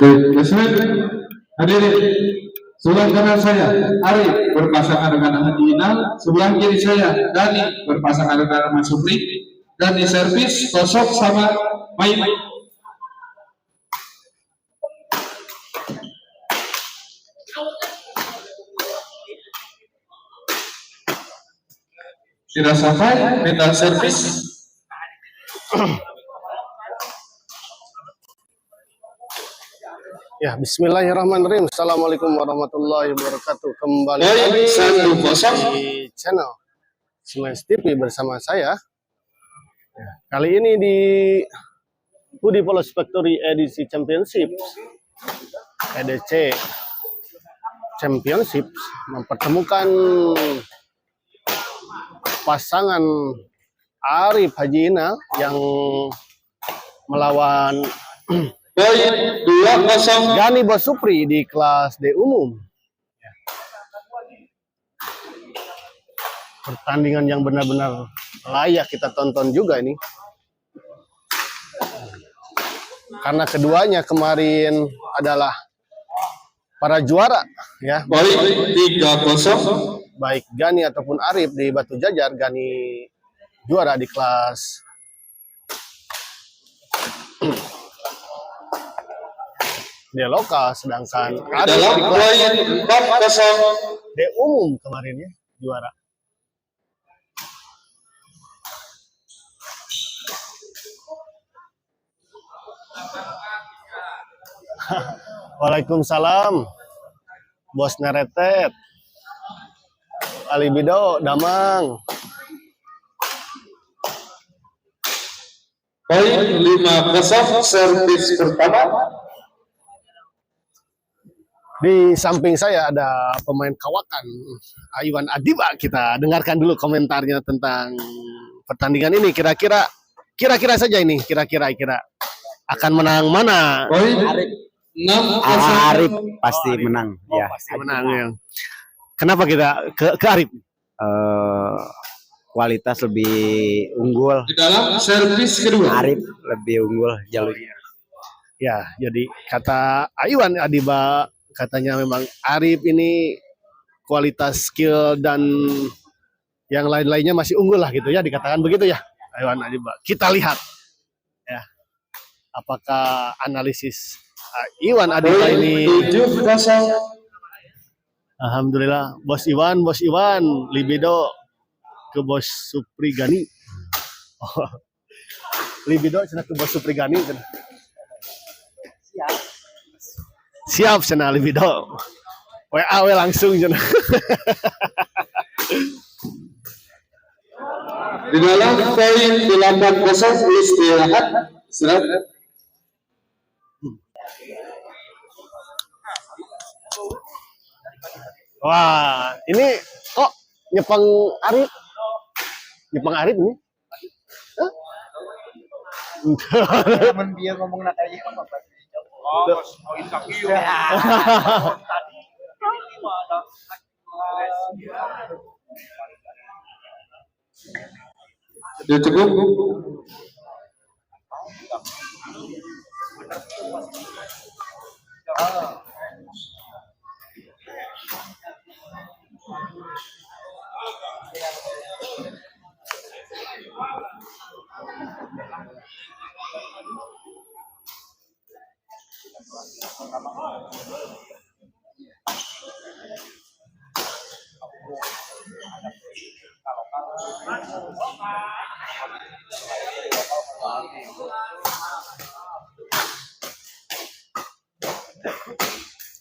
Yasmin, hadirin. Sebelah kanan saya, Ari berpasangan dengan Haji Inal. Sebelah kiri saya, Dani berpasangan dengan Mas Supri. Dan di servis Kosok sama Main. Tidak sampai metal servis. Ya, bismillahirrahmanirrahim. Assalamualaikum warahmatullahi wabarakatuh. Kembali lagi di channel Smash TV bersama saya. Ya, kali ini di Budi Polos Factory edisi Championship EDC Championship mempertemukan pasangan Arif Haji Ina yang melawan Gani Bos Supri di kelas D umum. Pertandingan yang benar-benar layak kita tonton juga ini. Karena keduanya kemarin adalah para juara ya. Baik Gani ataupun Arif di Batu Jajar. Gani juara di kelas dia lokal, sedangkan Arif di kelas D umum kemarin ya juara. Waalaikumsalam, Bos Neretet, Ali Bido, Damang. Poin 5-0 servis pertama. Di samping saya ada pemain kawakan Iwan Adiba. Kita dengarkan dulu komentarnya tentang pertandingan ini. Kira-kira saja ini. Kira-kira akan menang mana? Arif pasti menang. Ya, pasti menang ya. Kenapa kita ke Arif? Kualitas lebih unggul. Di dalam servis kedua. Arif lebih unggul jalurnya. Ya, jadi kata Iwan Adiba, katanya memang Arif ini kualitas skill dan yang lain-lainnya masih unggul lah gitu ya, dikatakan begitu ya Iwan Adiba. Kita lihat ya, apakah analisis Iwan Adiba ini. Alhamdulillah, Bos Iwan, libido ke Bos Supri Gani. Oh, libido cina ke Bos Supri Gani. Siap cina libido. WA langsung cina. Di dalam poin 8-0 istirahat. Silakan. Wah, ini kok Nyepang Arif ini? Hah? Temen dia ngomong nak aja apa pasti Dia cukup.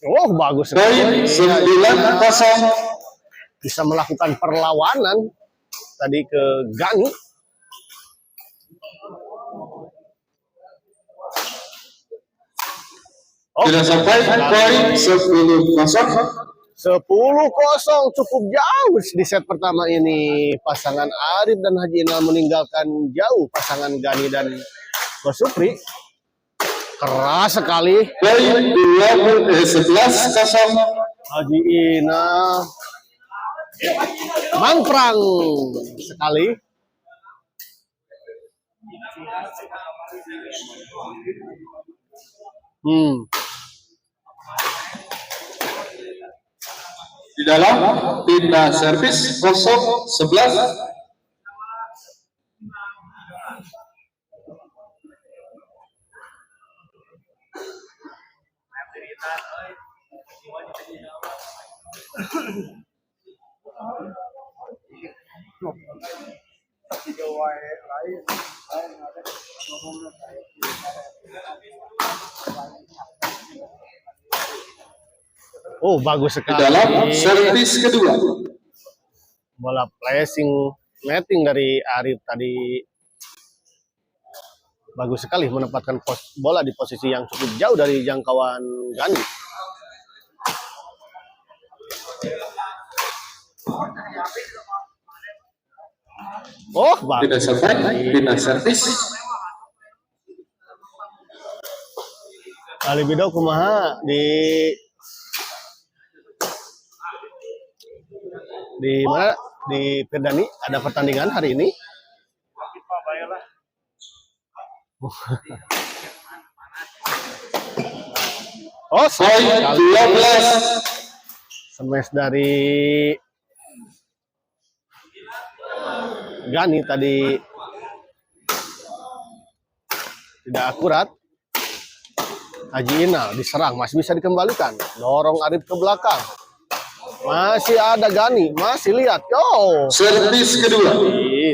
Oh, bagus Poin 9-0. Bisa melakukan perlawanan tadi ke Gani. Oh, Tidak sampai poin 10-0. 10-0 cukup jauh di set pertama ini. Pasangan Arif dan Haji Inal meninggalkan jauh pasangan Gani dan Bos Supri. Keras sekali. Poin 11-0. Haji Inal mangprang sekali. Di dalam pindah servis 011. Oh, bagus Di sekali. dalam servis kedua. Bola placing netting dari Arif tadi bagus sekali menempatkan bola di posisi yang cukup jauh dari jangkauan Gani. Oh, Tidak bagus. selesai, pindah servis. Ali Bido kumaha di mana di Pirdani ada pertandingan hari ini? Oh, Poin 12. smash dari Gani tadi tidak akurat. Haji Inal diserang, masih bisa dikembalikan. Dorong Arif ke belakang. Masih ada Gani, masih lihat. Oh, Servis kedua.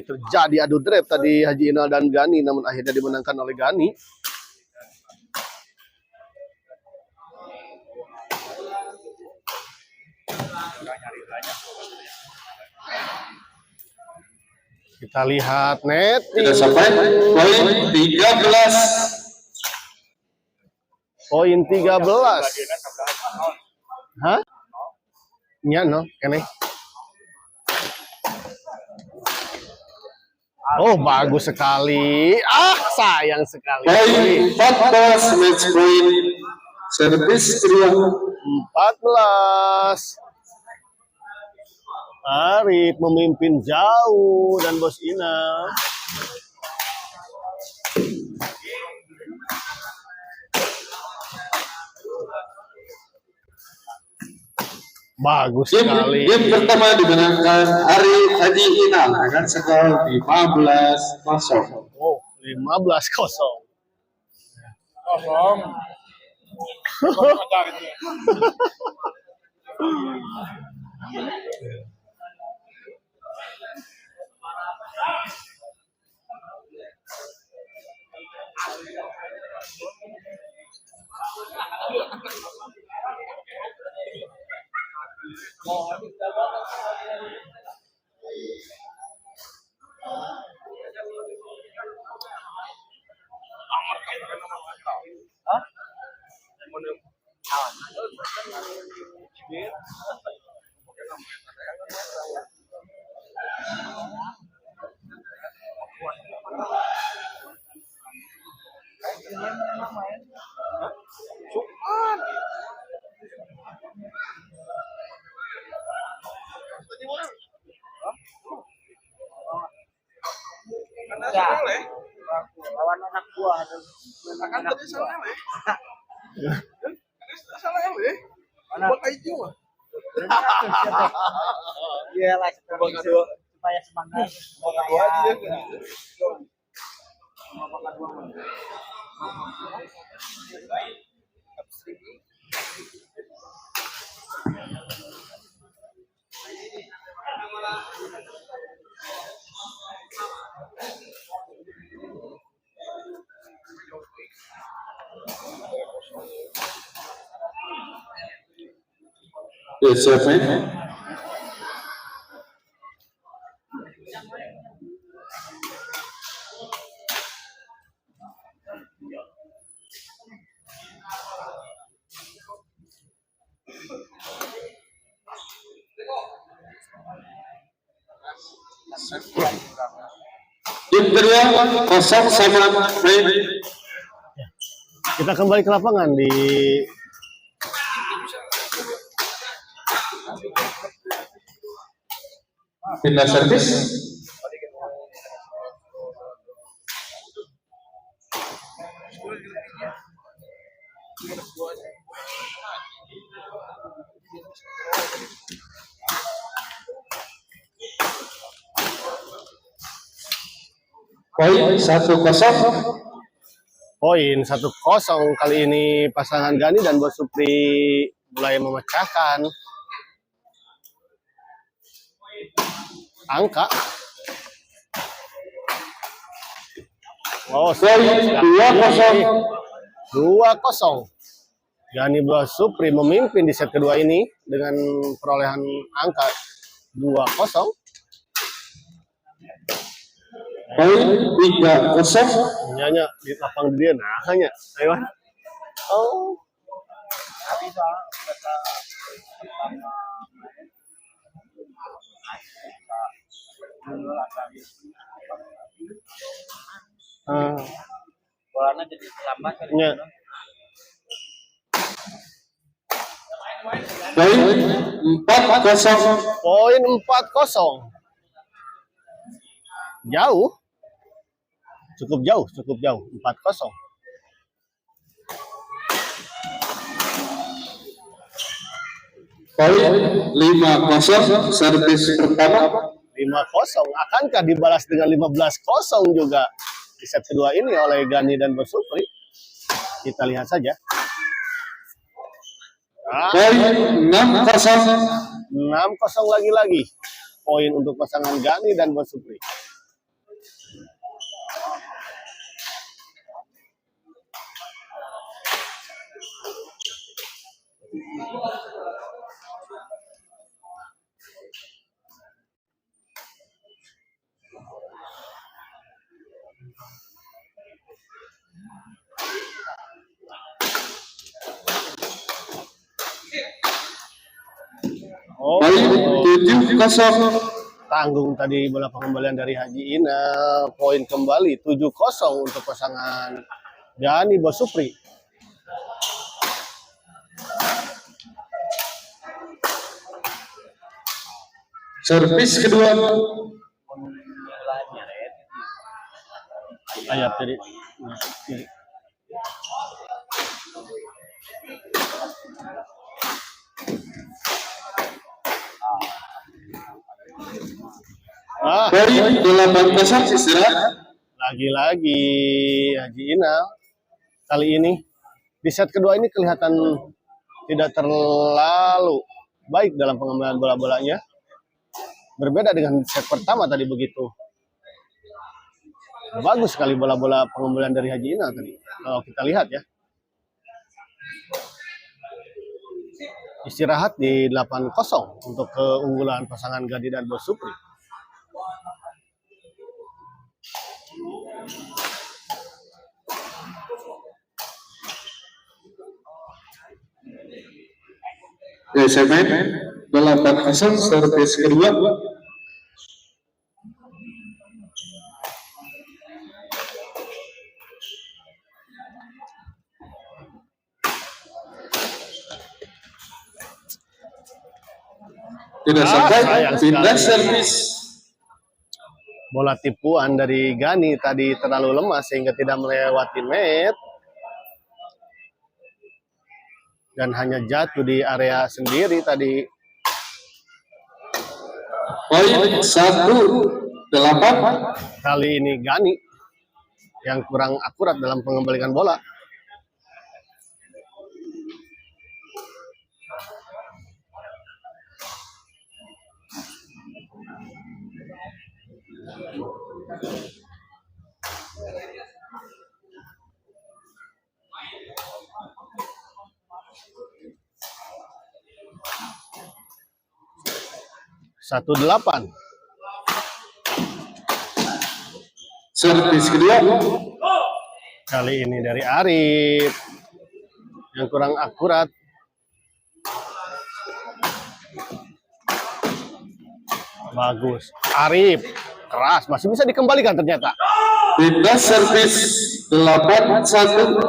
terjadi adu drep tadi Haji Inal dan Gani, namun akhirnya dimenangkan oleh Gani. Kita lihat net. Tidak sampai, poin 13. Poin 13. Hah? Nya no, kene. Oh, bagus sekali. Ah, sayang sekali. Poin 14, match point. Servis kedua. 14. Arif memimpin jauh dan Bos Ina. Bagus sekali. Game pertama dimenangkan Arif Haji Inal dengan skor 15-0. Oh, 15-0. Lawan anak gua ada anak gua. Iya lah supaya semangat. Siapa ini? Game kedua 0 sama main. Kita kembali ke lapangan di Pindah servis. Poin 1-0. Poin 1-0 kali ini pasangan Gani dan Bos Supri mulai memecahkan angka. Oh, Poin 2-0. 2-0. Gani Bos Supri memimpin di set kedua ini dengan perolehan angka 2-0. Poin 3-0. Nyanyi di lapang dia nah hanya ayo. Oh. Tapi soal kata bolanya jadi lambat kali. Nya. Poin 4-0. Poin 4-0. Jauh. Cukup jauh 4-0. Poin 5-0. Servis pertama. 5-0. Akankah dibalas dengan 15-0 juga di set kedua ini oleh Gani dan Bos Supri? Kita lihat saja. Poin 6-0. 6-0 lagi-lagi. Poin untuk pasangan Gani dan Bos Supri. Oh, Poin 7-0. tanggung tadi bola pengembalian dari Haji Ina. Poin kembali 7-0 untuk pasangan Gani Bos Supri. Servis kedua. Ayat tadi. Poin 8-0 istirahat. Lagi-lagi Haji Ina. Kali ini di set kedua ini kelihatan tidak terlalu baik dalam pengembalian bola-bolanya. Berbeda dengan set pertama tadi begitu. Bagus sekali bola-bola pengembalian dari Haji Ina tadi. Kalau kita lihat ya. Istirahat di 8-0 untuk keunggulan pasangan Gani dan Bos Supri. Semen 8-0 servis kedua. Tidak sampai, sayang pindah sekali. servis. Bola tipuan dari Gani tadi terlalu lemah sehingga tidak melewati net. Dan hanya jatuh di area sendiri tadi. Poin 1-8. Kali ini Gani yang kurang akurat dalam pengembalikan bola. Satu 8. Servis kedua. Kali ini dari Arif yang kurang akurat. Bagus. Arif keras, masih bisa dikembalikan ternyata. Pindah servis 8-1.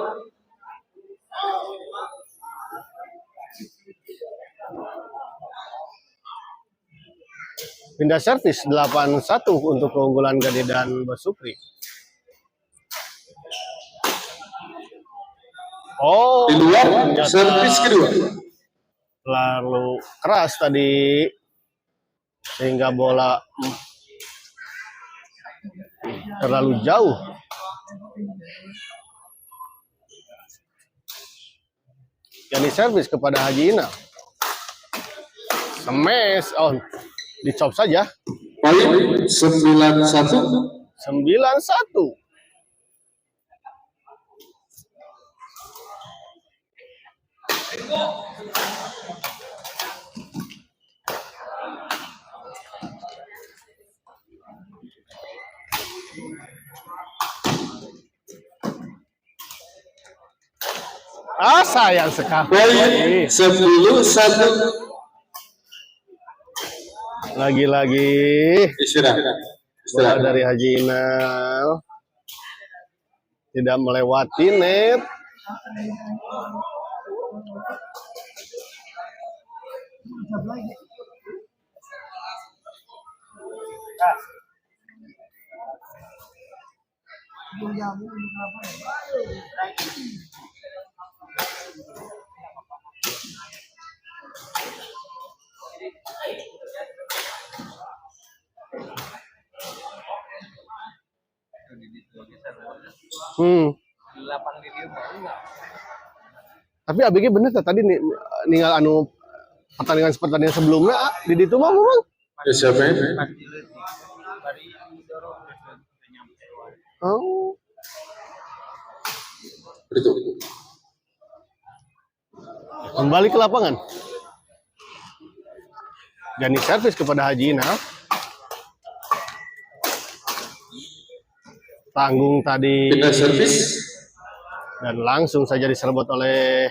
Pindah servis 8-1 untuk keunggulan Gani dan Bos Supri. Oh, Di luar ternyata servis kedua. lalu keras tadi sehingga bola terlalu jauh. Gani servis kepada Haji Ina. Smash on. Dicop saja. Poin 91. 9-1. Sayang sekali. Poin 10-1. Lagi-lagi Istirahat. bola dari Haji Inal tidak melewati net. Tapi ABG bener tadi ninggal anu pertandingan sebelumnya di ditu mah memang. Ya, siapa ya? Oh. Itu. Kembali ke lapangan. Gani servis kepada Haji Ina. Tanggung tadi Pindah servis. dan langsung saja diserobot oleh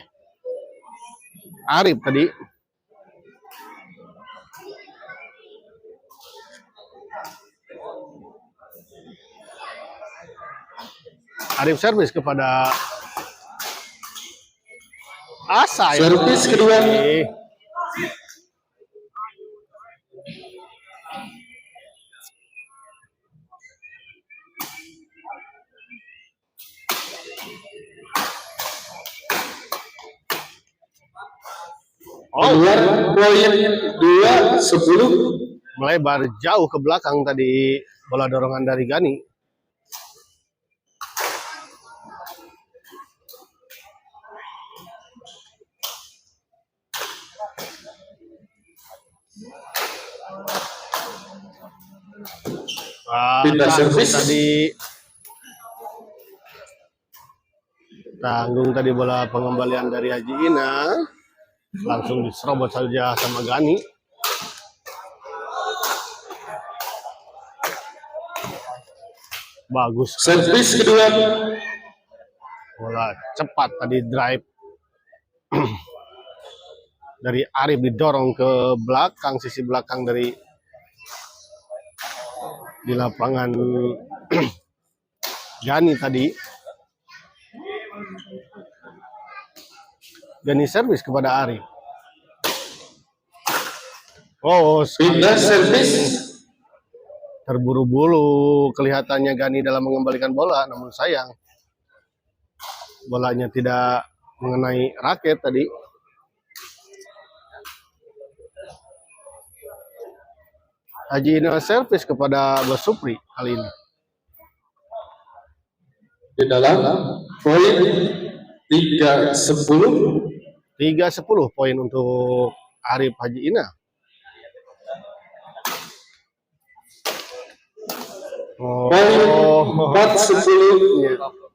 Arif tadi. Arif servis kepada Asa. Servis kedua. Keluar poin 2-10. Melebar jauh ke belakang tadi bola dorongan dari Gani. Pindah servis. Tanggung tadi bola pengembalian dari Haji Ina. Langsung diserobot saja sama Gani. Bagus. Servis kedua. Bola cepat tadi drive dari Arif didorong ke belakang, sisi belakang dari di lapangan Gani tadi. Gani servis kepada Arif. Oh, Pindah servis. terburu-buru kelihatannya Gani dalam mengembalikan bola, namun sayang bolanya tidak mengenai raket tadi. Haji Ina servis kepada Bos Supri kali ini. Di dalam poin 3-10. 3-10 poin untuk Arif Haji Ina. Poin 4-10.